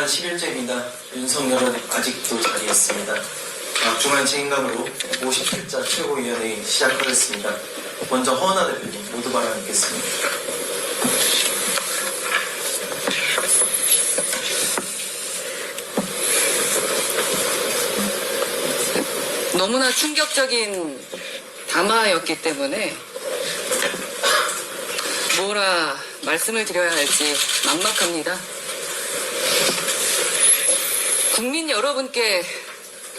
만난 10일째입니다. 윤석열은 아직도 자리에 있습니다. 막중한 책임감으로 57자 최고위원회의 시작하겠습니다. 먼저 허은하 대표님 모두 발언 듣겠습니다. 너무나 충격적인 담화였기 때문에 뭐라 말씀을 드려야 할지 막막합니다. 국민 여러분께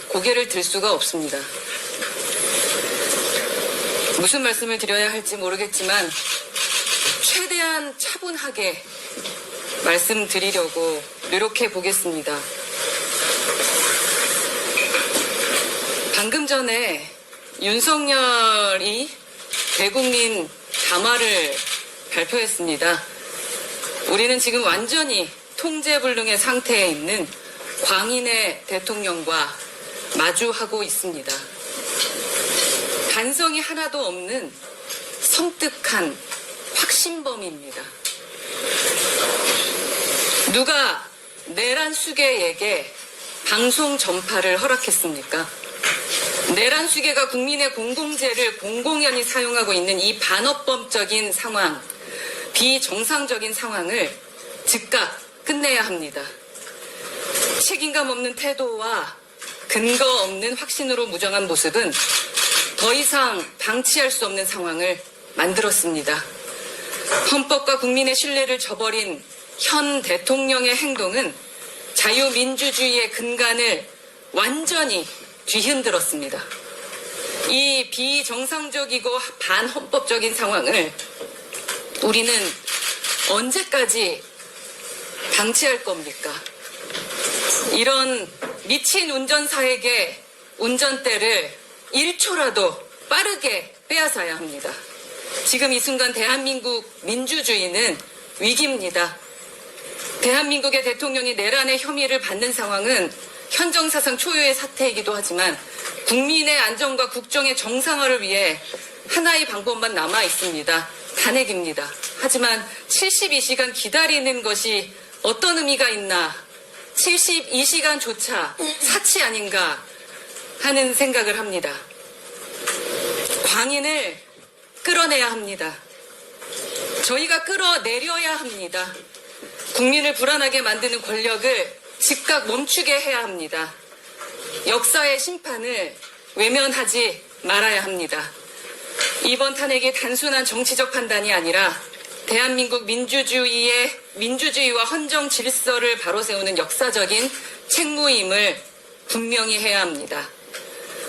고개를 들 수가 없습니다. 무슨 말씀을 드려야 할지 모르겠지만 최대한 차분하게 말씀드리려고 노력해 보겠습니다. 방금 전에 윤석열이 대국민 담화를 발표했습니다. 우리는 지금 완전히 통제불능의 상태에 있는 광인의 대통령과 마주하고 있습니다. 반성이 하나도 없는 섬뜩한 확신범입니다. 누가 내란 수계에게 방송 전파를 허락했습니까? 내란 수계가 국민의 공공재를 공공연히 사용하고 있는 이 반헌법적인 상황, 비정상적인 상황을 즉각 끝내야 합니다. 책임감 없는 태도와 근거 없는 확신으로 무정한 모습은 더 이상 방치할 수 없는 상황을 만들었습니다. 헌법과 국민의 신뢰를 저버린 현 대통령의 행동은 자유민주주의의 근간을 완전히 뒤흔들었습니다. 이 비정상적이고 반헌법적인 상황을 우리는 언제까지 방치할 겁니까? 이런 미친 운전사에게 운전대를 1초라도 빠르게 빼앗아야 합니다. 지금 이 순간 대한민국 민주주의는 위기입니다. 대한민국의 대통령이 내란의 혐의를 받는 상황은 현정사상 초유의 사태이기도 하지만 국민의 안전과 국정의 정상화를 위해 하나의 방법만 남아 있습니다. 탄핵입니다. 하지만 72시간 기다리는 것이 어떤 의미가 있나, 72시간조차 사치 아닌가 하는 생각을 합니다. 광인을 끌어내야 합니다. 저희가 끌어내려야 합니다. 국민을 불안하게 만드는 권력을 즉각 멈추게 해야 합니다. 역사의 심판을 외면하지 말아야 합니다. 이번 탄핵이 단순한 정치적 판단이 아니라 대한민국 민주주의와 헌정 질서를 바로 세우는 역사적인 책무임을 분명히 해야 합니다.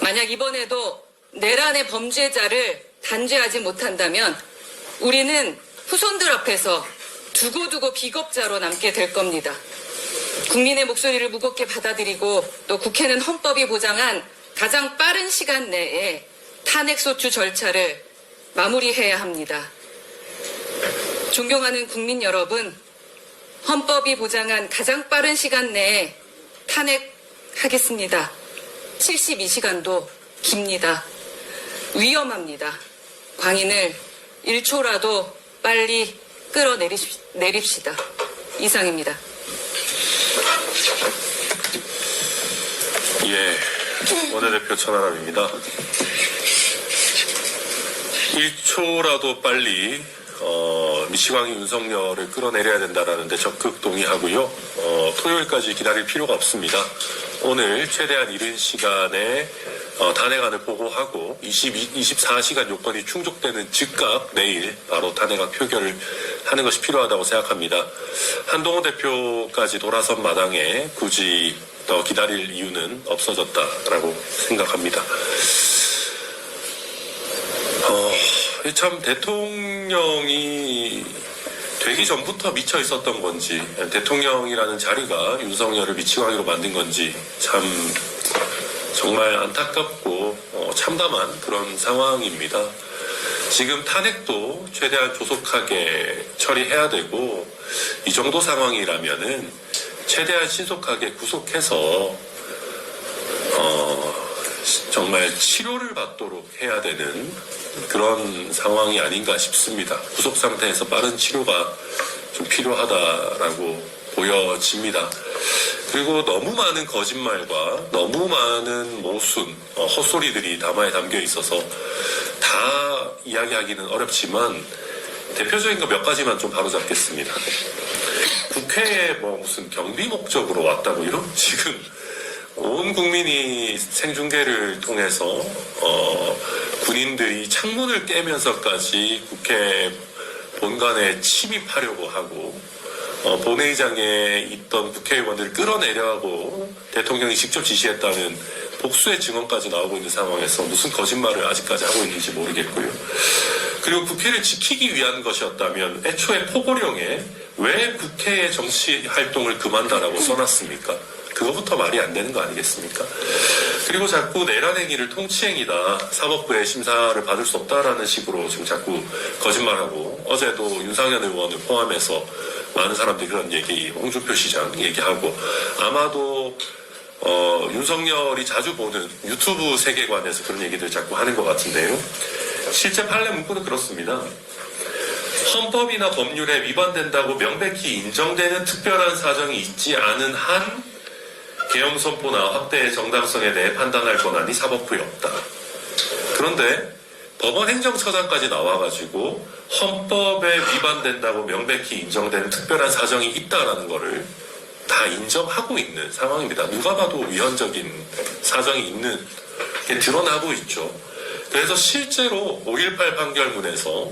만약 이번에도 내란의 범죄자를 단죄하지 못한다면 우리는 후손들 앞에서 두고두고 비겁자로 남게 될 겁니다. 국민의 목소리를 무겁게 받아들이고 또 국회는 헌법이 보장한 가장 빠른 시간 내에 탄핵소추 절차를 마무리해야 합니다. 존경하는 국민 여러분, 헌법이 보장한 가장 빠른 시간 내에 탄핵하겠습니다. 72시간도 깁니다. 위험합니다. 광인을 1초라도 빨리 끌어내립시다. 이상입니다. 예, 원내대표 천하람입니다. 1초라도 빨리 미치광이 윤석열을 끌어내려야 된다라는데 적극 동의하고요. 토요일까지 기다릴 필요가 없습니다. 오늘 최대한 이른 시간에 탄핵안을 보고하고 24시간 요건이 충족되는 즉각 내일 바로 탄핵안 표결을 하는 것이 필요하다고 생각합니다. 한동훈 대표까지 돌아선 마당에 굳이 더 기다릴 이유는 없어졌다라고 생각합니다. 참 대통령이 되기 전부터 미쳐 있었던 건지, 대통령이라는 자리가 윤석열을 미치광이로 만든 건지 참 정말 안타깝고 참담한 그런 상황입니다. 지금 탄핵도 최대한 조속하게 처리해야 되고, 이 정도 상황이라면은 최대한 신속하게 구속해서 정말 치료를 받도록 해야 되는 그런 상황이 아닌가 싶습니다. 구속 상태에서 빠른 치료가 좀 필요하다라고 보여집니다. 그리고 너무 많은 거짓말과 너무 많은 모순, 헛소리들이 담화에 담겨 있어서 다 이야기하기는 어렵지만 대표적인 거 몇 가지만 좀 바로잡겠습니다. 국회에 뭐 무슨 경비 목적으로 왔다고 이런 지금 온 국민이 생중계를 통해서 군인들이 창문을 깨면서까지 국회 본관에 침입하려고 하고 본회의장에 있던 국회의원들을 끌어내려고 대통령이 직접 지시했다는 복수의 증언까지 나오고 있는 상황에서 무슨 거짓말을 아직까지 하고 있는지 모르겠고요. 그리고 국회를 지키기 위한 것이었다면 애초에 포고령에 왜 국회의 정치 활동을 금한다라고 써놨습니까? 그거부터 말이 안 되는 거 아니겠습니까? 그리고 자꾸 내란 행위를 통치행위다, 사법부의 심사를 받을 수 없다라는 식으로 지금 자꾸 거짓말하고, 어제도 윤상현 의원을 포함해서 많은 사람들이 그런 얘기, 홍준표 시장 얘기하고, 아마도 윤석열이 자주 보는 유튜브 세계관에서 그런 얘기들 자꾸 하는 것 같은데요. 실제 판례 문구는 그렇습니다. 헌법이나 법률에 위반된다고 명백히 인정되는 특별한 사정이 있지 않은 한 계엄 선포나 확대의 정당성에 대해 판단할 권한이 사법부에 없다. 그런데 법원 행정처장까지 나와가지고 헌법에 위반된다고 명백히 인정되는 특별한 사정이 있다라는 거를 다 인정하고 있는 상황입니다. 누가 봐도 위헌적인 사정이 있는 게 드러나고 있죠. 그래서 실제로 5.18 판결문에서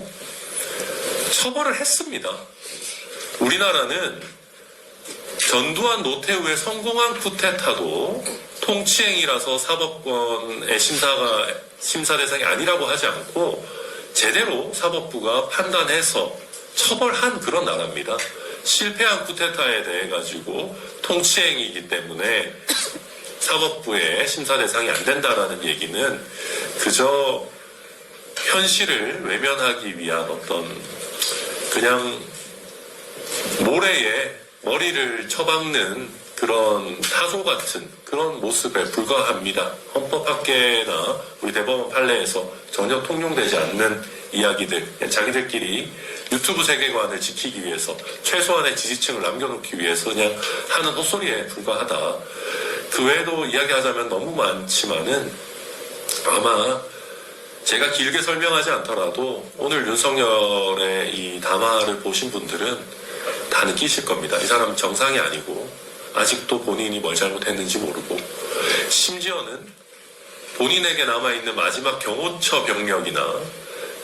처벌을 했습니다. 우리나라는 전두환 노태우의 성공한 쿠데타도 통치행위라서 사법권의 심사 대상이 아니라고 하지 않고 제대로 사법부가 판단해서 처벌한 그런 나라입니다. 실패한 쿠데타에 대해 가지고 통치행위이기 때문에 사법부의 심사 대상이 안 된다라는 얘기는 그저 현실을 외면하기 위한 어떤 그냥 모래에 머리를 쳐박는 그런 타조 같은 그런 모습에 불과합니다. 헌법학계나 우리 대법원 판례에서 전혀 통용되지 않는 이야기들, 자기들끼리 유튜브 세계관을 지키기 위해서 최소한의 지지층을 남겨놓기 위해서 그냥 하는 헛소리에 불과하다. 그 외에도 이야기하자면 너무 많지만은 아마 제가 길게 설명하지 않더라도 오늘 윤석열의 이 담화를 보신 분들은 다 느끼실 겁니다. 이 사람은 정상이 아니고 아직도 본인이 뭘 잘못했는지 모르고 심지어는 본인에게 남아있는 마지막 경호처 병력이나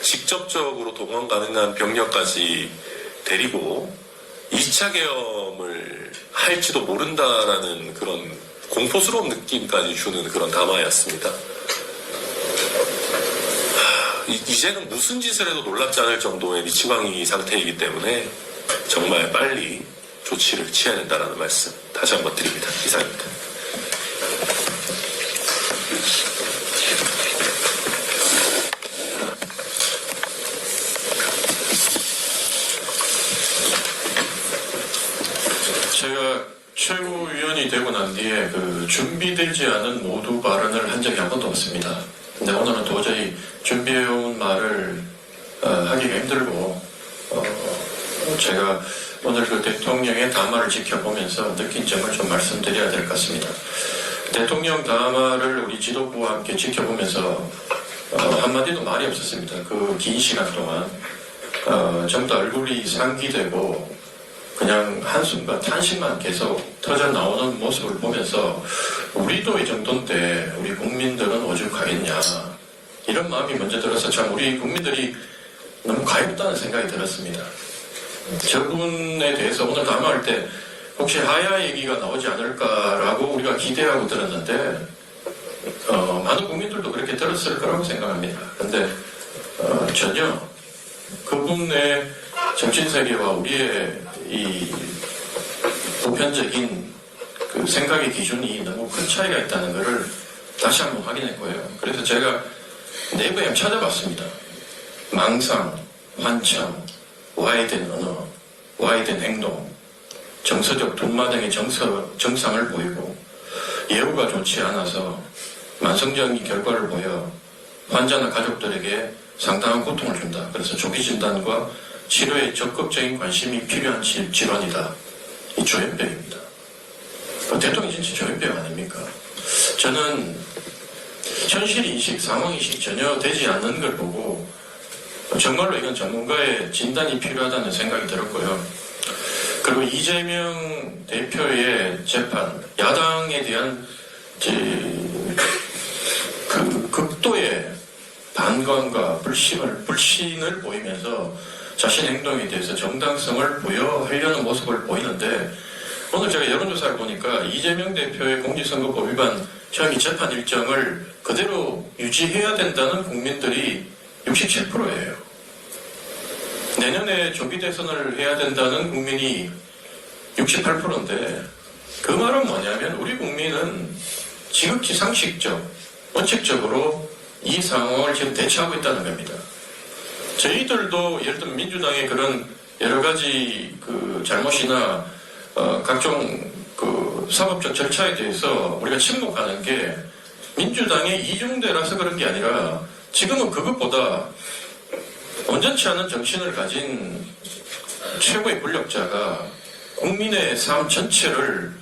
직접적으로 동원 가능한 병력까지 데리고 2차 계엄을 할지도 모른다라는 그런 공포스러운 느낌까지 주는 그런 담화였습니다. 이제는 무슨 짓을 해도 놀랍지 않을 정도의 미치광이 상태이기 때문에 정말 빨리 조치를 취해야 된다는 말씀 다시 한번 드립니다. 이상입니다. 제가 최고위원이 되고 난 뒤에 그 준비되지 않은 모두 발언을 한 적이 한 번도 없습니다. 근데 오늘은 도저히 준비해온 말을 하기가 힘들고 제가 오늘 그 대통령의 담화를 지켜보면서 느낀 점을 좀 말씀드려야 될 것 같습니다. 대통령 담화를 우리 지도부와 함께 지켜보면서 한마디도 말이 없었습니다. 그 긴 시간 동안 전부 다 얼굴이 상기되고 그냥 한숨과 탄식만 계속 터져 나오는 모습을 보면서 우리도 이 정도인데 우리 국민들은 오죽하겠냐 이런 마음이 먼저 들어서 참 우리 국민들이 너무 가엾다는 생각이 들었습니다. 저분에 대해서 오늘 담화할 때 혹시 하야 얘기가 나오지 않을까라고 우리가 기대하고 들었는데 많은 국민들도 그렇게 들었을 거라고 생각합니다. 근데 전혀 그분의 정신세계와 우리의 이 보편적인 그 생각의 기준이 너무 큰 차이가 있다는 것을 다시 한번 확인했고요. 그래서 제가 네이버에 한번 찾아봤습니다. 망상, 환청, 와해된 언어, 와해된 행동, 정서적 분마 등의 정상을 보이고 예후가 좋지 않아서 만성적인 결과를 보여 환자나 가족들에게 상당한 고통을 준다. 그래서 조기 진단과 치료에 적극적인 관심이 필요한 질환이다. 이 조현병입니다. 대통령 진짜 조현병 아닙니까? 저는 현실인식, 상황인식 전혀 되지 않는 걸 보고 정말로 이건 전문가의 진단이 필요하다는 생각이 들었고요. 그리고 이재명 대표의 재판, 야당에 대한 그 극도의 반감과 불신을 보이면서 자신 행동에 대해서 정당성을 부여하려는 모습을 보이는데, 오늘 제가 여론조사를 보니까 이재명 대표의 공직선거법 위반 혐의 재판 일정을 그대로 유지해야 된다는 국민들이 67%예요. 내년에 조기 대선을 해야 된다는 국민이 68%인데, 그 말은 뭐냐면 우리 국민은 지극히 상식적, 원칙적으로 이 상황을 지금 대처하고 있다는 겁니다. 저희들도 예를 들면 민주당의 그런 여러 가지 그 잘못이나 각종 그 사법적 절차에 대해서 우리가 침묵하는 게 민주당의 이중대라서 그런 게 아니라, 지금은 그것보다 온전치 않은 정신을 가진 최고의 권력자가 국민의 삶 전체를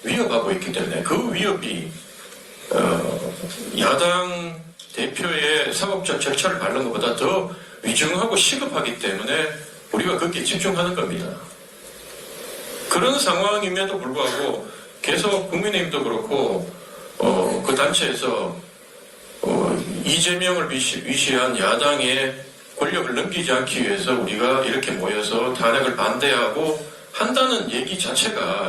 위협하고 있기 때문에, 그 위협이 야당 대표의 사법적 절차를 밟는 것보다 더 위중하고 시급하기 때문에 우리가 거기에 집중하는 겁니다. 그런 상황임에도 불구하고 계속 국민의힘도 그렇고 그 단체에서 이재명을 위시한 야당의 권력을 넘기지 않기 위해서 우리가 이렇게 모여서 탄핵을 반대하고 한다는 얘기 자체가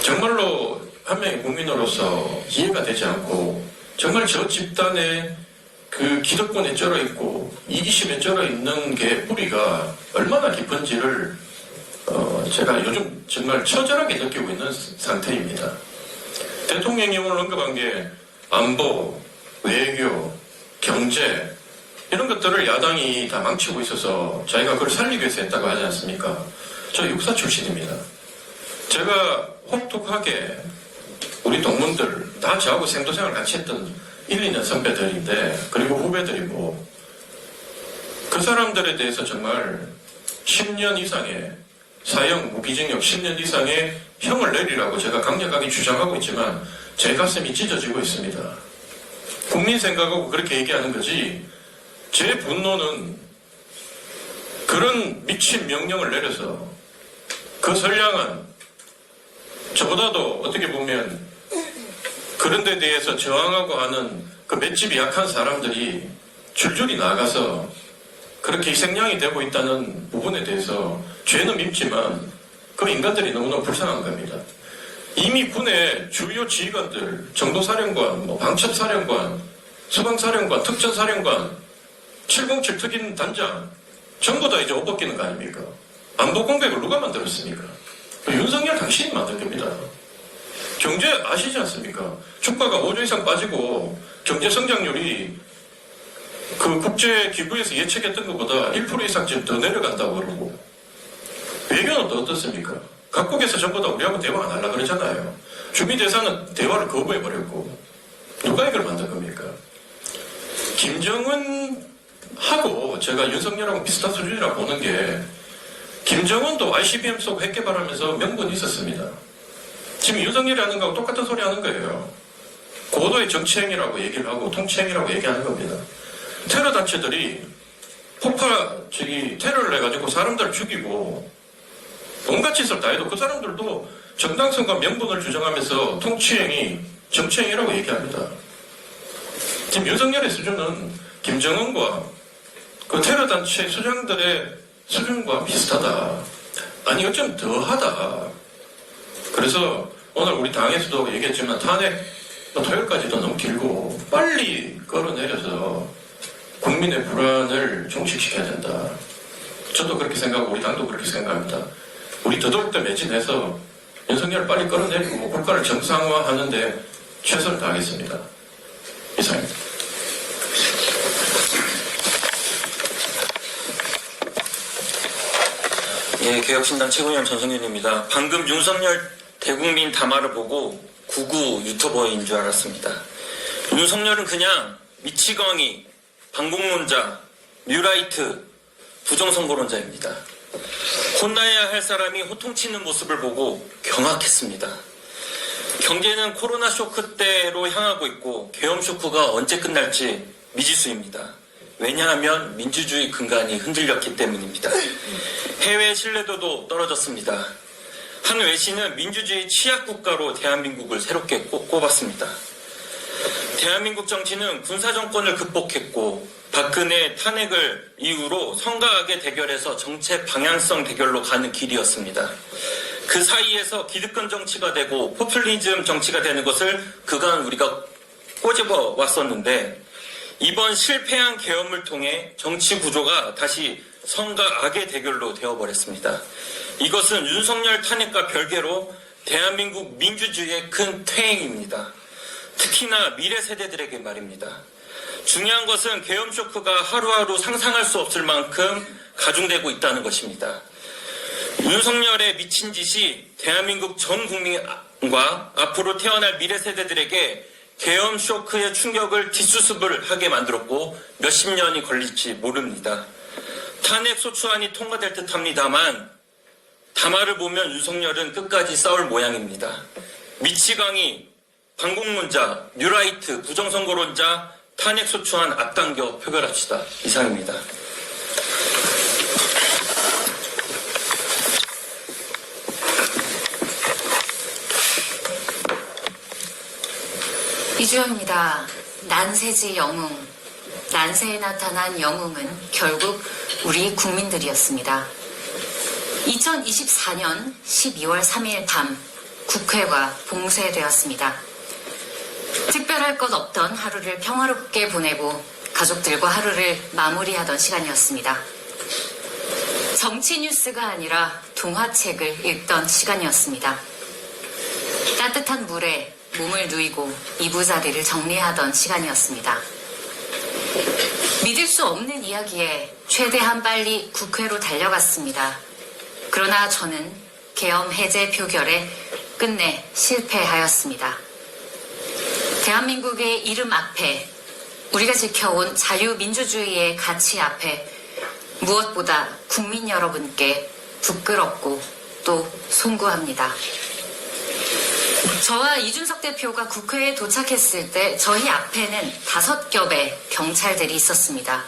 정말로 한 명의 국민으로서 이해가 되지 않고, 정말 저 집단의 그 기득권에 쩔어 있고 이기심에 쩔어 있는 게 뿌리가 얼마나 깊은지를 제가 요즘 정말 처절하게 느끼고 있는 상태입니다. 대통령이 오늘 언급한 게 안보, 외교, 경제 이런 것들을 야당이 다 망치고 있어서 자기가 그걸 살리기 위해서 했다고 하지 않습니까? 저 육사 출신입니다. 제가 혹독하게 우리 동문들 다 저하고 생도생활 같이 했던 1, 2년 선배들인데, 그리고 후배들이고, 그 사람들에 대해서 정말 10년 이상의 사형, 무기징역 10년 이상의 형을 내리라고 제가 강력하게 주장하고 있지만 제 가슴이 찢어지고 있습니다. 국민 생각하고 그렇게 얘기하는 거지, 제 분노는 그런 미친 명령을 내려서 그 선량한, 저보다도 어떻게 보면 그런 데 대해서 저항하고 하는 그 맷집이 약한 사람들이 줄줄이 나가서 그렇게 희생양이 되고 있다는 부분에 대해서 죄는 밉지만 그 인간들이 너무너무 불쌍한 겁니다. 이미 군의 주요 지휘관들, 정도사령관, 방첩사령관, 수방사령관, 특전사령관, 707 특임 단장 전부 다 이제 옷 벗기는 거 아닙니까? 안보 공백을 누가 만들었습니까? 윤석열 당신이 만든 겁니다. 경제 아시지 않습니까? 주가가 5조 이상 빠지고 경제 성장률이 그 국제기구에서 예측했던 것보다 1% 이상 지금 더 내려간다고 그러고, 외교는 또 어떻습니까? 각국에서 전부 다 우리하고 대화 안 하려고 그러잖아요. 주미대사는 대화를 거부해버렸고, 누가 이걸 만든 겁니까? 김정은하고 제가 윤석열하고 비슷한 수준이라고 보는 게, 김정은도 ICBM 쏘고 핵 개발하면서 명분이 있었습니다. 지금 윤석열이 하는 거하고 똑같은 소리 하는 거예요. 고도의 정치행위라고 얘기를 하고 통치행위라고 얘기하는 겁니다. 테러 단체들이 테러를 해가지고 사람들을 죽이고 온갖 짓을 다 해도 그 사람들도 정당성과 명분을 주장하면서 통치행위, 정치행위라고 얘기합니다. 지금 윤석열의 수준은 김정은과 그 테러 단체 수장들의 수준과 비슷하다. 아니 어쩌면 더하다. 그래서 오늘 우리 당에서도 얘기했지만 탄핵 토요일까지도 너무 길고 빨리 끌어내려서 국민의 불안을 종식시켜야 된다. 저도 그렇게 생각하고 우리 당도 그렇게 생각합니다. 우리 더더욱더 매진해서 윤석열을 빨리 끌어내리고 국가를 정상화하는 데 최선을 다하겠습니다. 이상입니다. 예, 개혁신당 최고위원 전성현입니다. 방금 윤석열 대국민 담화를 보고 구구 유튜버인 줄 알았습니다. 윤석열은 그냥 미치광이, 반공론자, 뉴라이트, 부정선거론자입니다. 혼나야 할 사람이 호통치는 모습을 보고 경악했습니다. 경제는 코로나 쇼크 때로 향하고 있고 계엄 쇼크가 언제 끝날지 미지수입니다. 왜냐하면 민주주의 근간이 흔들렸기 때문입니다. 해외 신뢰도도 떨어졌습니다. 한 외신은 민주주의 취약국가로 대한민국을 새롭게 꼽았습니다. 대한민국 정치는 군사정권을 극복했고 박근혜 탄핵을 이후로 성과 악의 대결에서 정책 방향성 대결로 가는 길이었습니다. 그 사이에서 기득권 정치가 되고 포퓰리즘 정치가 되는 것을 그간 우리가 꼬집어 왔었는데 이번 실패한 계엄을 통해 정치 구조가 다시 성과 악의 대결로 되어버렸습니다. 이것은 윤석열 탄핵과 별개로 대한민국 민주주의의 큰 퇴행입니다. 특히나 미래 세대들에게 말입니다. 중요한 것은 계엄 쇼크가 하루하루 상상할 수 없을 만큼 가중되고 있다는 것입니다. 윤석열의 미친 짓이 대한민국 전 국민과 앞으로 태어날 미래 세대들에게 계엄 쇼크의 충격을 뒷수습을 하게 만들었고 몇십 년이 걸릴지 모릅니다. 탄핵 소추안이 통과될 듯합니다만 담화를 보면 윤석열은 끝까지 싸울 모양입니다. 미치광이, 반공론자, 뉴라이트, 부정선거론자, 탄핵 소추안 앞당겨 표결합시다. 이상입니다. 이주영입니다. 난세지 영웅. 난세에 나타난 영웅은 결국 우리 국민들이었습니다. 2024년 12월 3일 밤 국회가 봉쇄되었습니다. 특별할 것 없던 하루를 평화롭게 보내고 가족들과 하루를 마무리하던 시간이었습니다. 정치 뉴스가 아니라 동화책을 읽던 시간이었습니다. 따뜻한 물에 몸을 누이고 이부자리를 정리하던 시간이었습니다. 믿을 수 없는 이야기에 최대한 빨리 국회로 달려갔습니다. 그러나 저는 계엄 해제 표결에 끝내 실패하였습니다. 대한민국의 이름 앞에, 우리가 지켜온 자유민주주의의 가치 앞에 무엇보다 국민 여러분께 부끄럽고 또 송구합니다. 저와 이준석 대표가 국회에 도착했을 때 저희 앞에는 5겹의 경찰들이 있었습니다.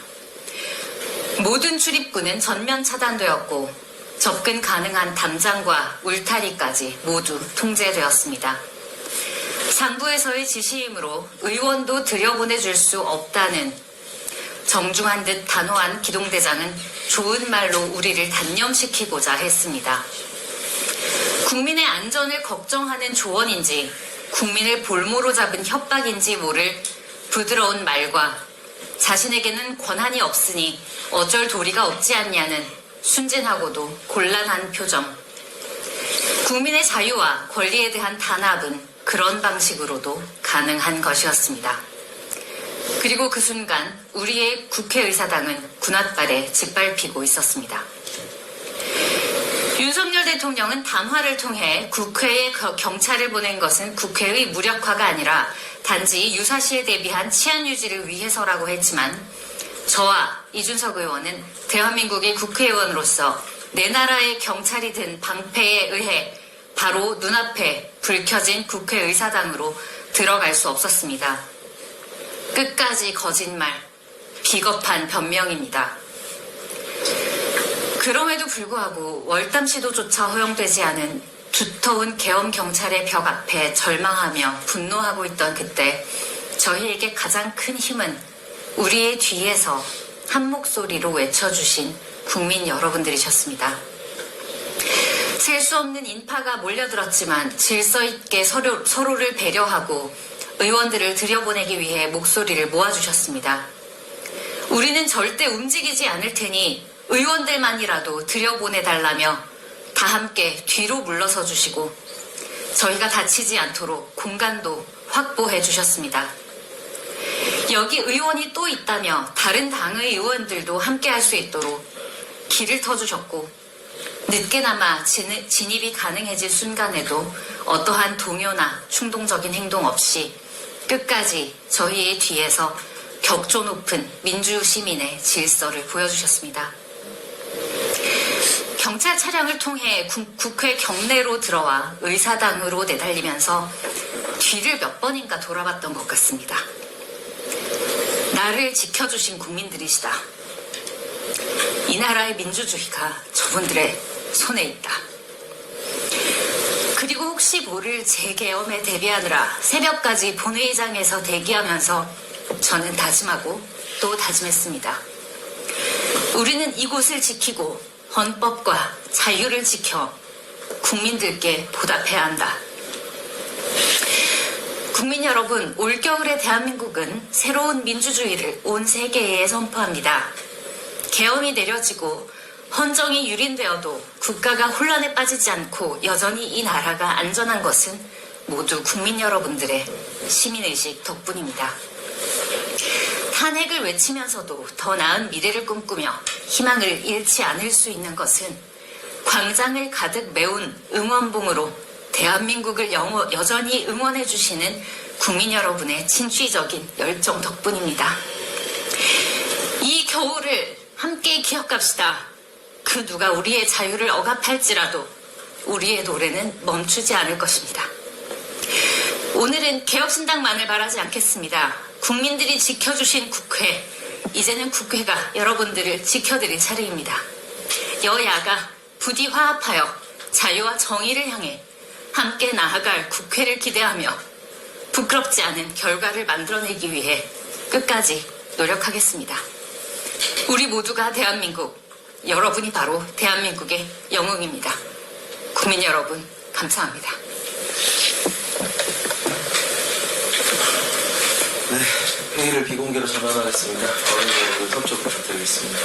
모든 출입구는 전면 차단되었고 접근 가능한 담장과 울타리까지 모두 통제되었습니다. 상부에서의 지시이므로 의원도 들여보내줄 수 없다는 정중한 듯 단호한 기동대장은 좋은 말로 우리를 단념시키고자 했습니다. 국민의 안전을 걱정하는 조언인지 국민을 볼모로 잡은 협박인지 모를 부드러운 말과 자신에게는 권한이 없으니 어쩔 도리가 없지 않냐는 순진하고도 곤란한 표정. 국민의 자유와 권리에 대한 단합은 그런 방식으로도 가능한 것이었습니다. 그리고 그 순간 우리의 국회의사당은 군홧발에 짓밟히고 있었습니다. 윤석열 대통령은 담화를 통해 국회에 경찰을 보낸 것은 국회의 무력화가 아니라 단지 유사시에 대비한 치안 유지를 위해서라고 했지만 저와 이준석 의원은 대한민국의 국회의원으로서 내 나라의 경찰이 든 방패에 의해 바로 눈앞에 불 켜진 국회의사당으로 들어갈 수 없었습니다. 끝까지 거짓말, 비겁한 변명입니다. 그럼에도 불구하고 월담 시도조차 허용되지 않은 두터운 계엄 경찰의 벽 앞에 절망하며 분노하고 있던 그때 저희에게 가장 큰 힘은 우리의 뒤에서 한 목소리로 외쳐주신 국민 여러분들이셨습니다. 셀 수 없는 인파가 몰려들었지만 질서 있게 서로를 배려하고 의원들을 들여보내기 위해 목소리를 모아주셨습니다. 우리는 절대 움직이지 않을 테니 의원들만이라도 들여보내달라며 다 함께 뒤로 물러서 주시고 저희가 다치지 않도록 공간도 확보해 주셨습니다. 여기 의원이 또 있다며 다른 당의 의원들도 함께 할 수 있도록 길을 터주셨고 늦게나마 진입이 가능해질 순간에도 어떠한 동요나 충동적인 행동 없이 끝까지 저희의 뒤에서 격조 높은 민주 시민의 질서를 보여주셨습니다. 경찰 차량을 통해 국회 경내로 들어와 의사당으로 내달리면서 뒤를 몇 번인가 돌아봤던 것 같습니다. 나를 지켜주신 국민들이시다. 이 나라의 민주주의가 저분들의 손에 있다. 그리고 혹시 모를 재계엄에 대비하느라 새벽까지 본회의장에서 대기하면서 저는 다짐하고 또 다짐했습니다. 우리는 이곳을 지키고 헌법과 자유를 지켜 국민들께 보답해야 한다. 국민 여러분, 올겨울의 대한민국은 새로운 민주주의를 온 세계에 선포합니다. 계엄이 내려지고 헌정이 유린되어도 국가가 혼란에 빠지지 않고 여전히 이 나라가 안전한 것은 모두 국민 여러분들의 시민의식 덕분입니다. 탄핵을 외치면서도 더 나은 미래를 꿈꾸며 희망을 잃지 않을 수 있는 것은 광장을 가득 메운 응원봉으로 대한민국을 여전히 응원해 주시는 국민 여러분의 진취적인 열정 덕분입니다. 이 겨울을 함께 기억합시다. 그 누가 우리의 자유를 억압할지라도 우리의 노래는 멈추지 않을 것입니다. 오늘은 개혁신당만을 바라지 않겠습니다. 국민들이 지켜주신 국회, 이제는 국회가 여러분들을 지켜드릴 차례입니다. 여야가 부디 화합하여 자유와 정의를 향해 함께 나아갈 국회를 기대하며 부끄럽지 않은 결과를 만들어내기 위해 끝까지 노력하겠습니다. 우리 모두가 대한민국, 여러분이 바로 대한민국의 영웅입니다. 국민 여러분, 감사합니다. 네, 회의를 비공개로 전환하겠습니다. 어린이 여러분 협조 부탁드리겠습니다.